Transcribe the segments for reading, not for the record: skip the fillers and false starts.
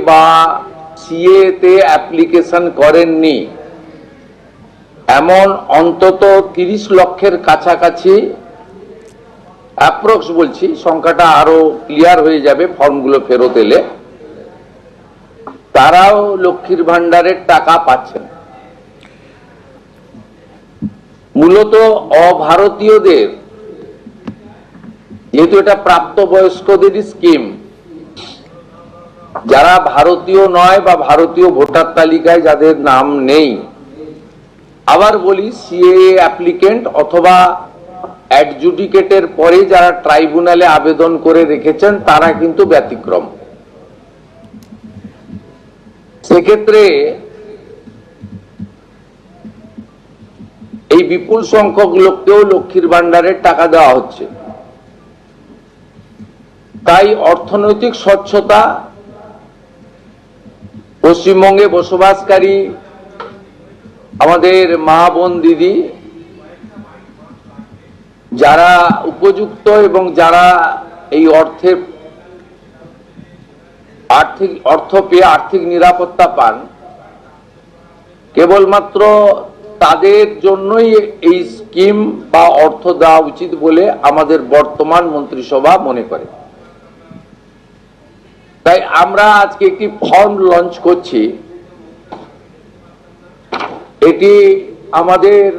বা সিএ তে অ্যাপ্লিকেশন করেননি এমন অন্তত 30 লক্ষের কাছাকাছি, অ্যাপ্রক্স বলছি, সংখ্যাটা আরো ক্লিয়ার হয়ে যাবে ফর্মগুলো ফেরত এলে, তারাও লক্ষ্মীর ভান্ডারের টাকা পাচ্ছেন। মূলত অভারতীয়দের, যেহেতু এটা প্রাপ্তবয়স্কদেরই স্কিম, যারা ভারতীয় নয় বা ভারতীয় ভোটার তালিকায় যাদের নাম নেই, আবার বলি সিএএ অ্যাপ্লিকেন্ট অথবা অ্যাডজুডিকেটের পরে যারা ট্রাইব্যুনালে আবেদন করে রেখেছেন তারা কিন্তু ব্যতিক্রম। সেক্ষেত্রে এই বিপুল সংখ্যক লোককেও লক্ষ্মীর ভান্ডারের টাকা দেওয়া হচ্ছে। তাই অর্থনৈতিক স্বচ্ছতা, পশ্চিমবঙ্গে বসবাসকারী আমাদের মা বোন দিদি যারা উপযুক্ত এবং যারা এই অর্থ পেয়ে আর্থিক নিরাপত্তা পান, কেবলমাত্র তাদের জন্যই এই স্কিম বা অর্থ দেওয়া উচিত বলে আমাদের বর্তমান মন্ত্রিসভা মনে করে। তাই আমরা আজকে একটি ফর্ম লঞ্চ করছি। এটি আমাদের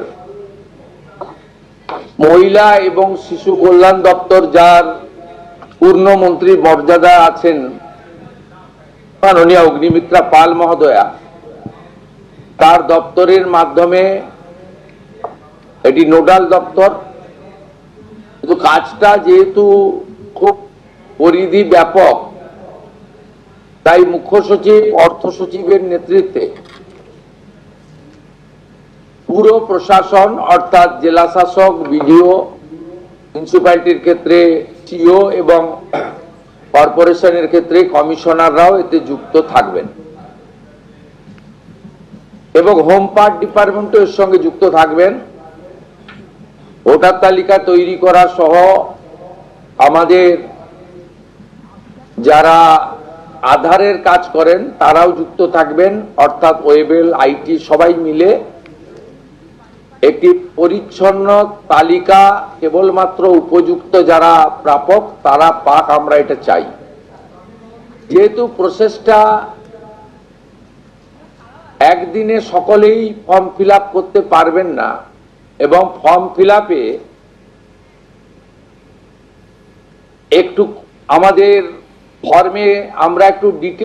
মহিলা এবং শিশু কল্যাণ দপ্তর, যার পূর্ণমন্ত্রীর মর্যাদা আছেন মাননীয়া অগ্নিমিত্রা পাল মহোদয়া, তার দপ্তরের মাধ্যমে, এটি নোডাল দপ্তর, কিন্তু কাজটা যেহেতু খুব পরিধি ব্যাপক, তাই মুখ্য সচিব, অর্থ সচিবের নেতৃত্বে পুরো প্রশাসন অর্থাৎ জেলা শাসক, বিডিও, মিউনিসিপ্যালিটির ক্ষেত্রে সিও এবং কর্পোরেশনের ক্ষেত্রে কমিশনাররাও এতে যুক্ত থাকবেন এবং হোম পার্ট ডিপার্টমেন্টও এর সঙ্গে যুক্ত থাকবেন। ভোটার তালিকা তৈরি করা সহ আমাদের যারা আধারের কাজ করেন তারাও যুক্ত থাকবেন, অর্থাৎ ওয়েবেল, আইটি সবাই মিলে একটি পরিচ্ছন্ন তালিকা কেবলমাত্র উপযুক্ত যারা প্রাপক তারা পাক, আমরা এটা চাই। যেহেতু প্রসেসটা একদিনে সকলেই ফর্ম ফিল আপ করতে পারবেন না এবং ফর্ম ফিল আপে একটু আমাদের ফর্মে আমরা একটু ডিটেইল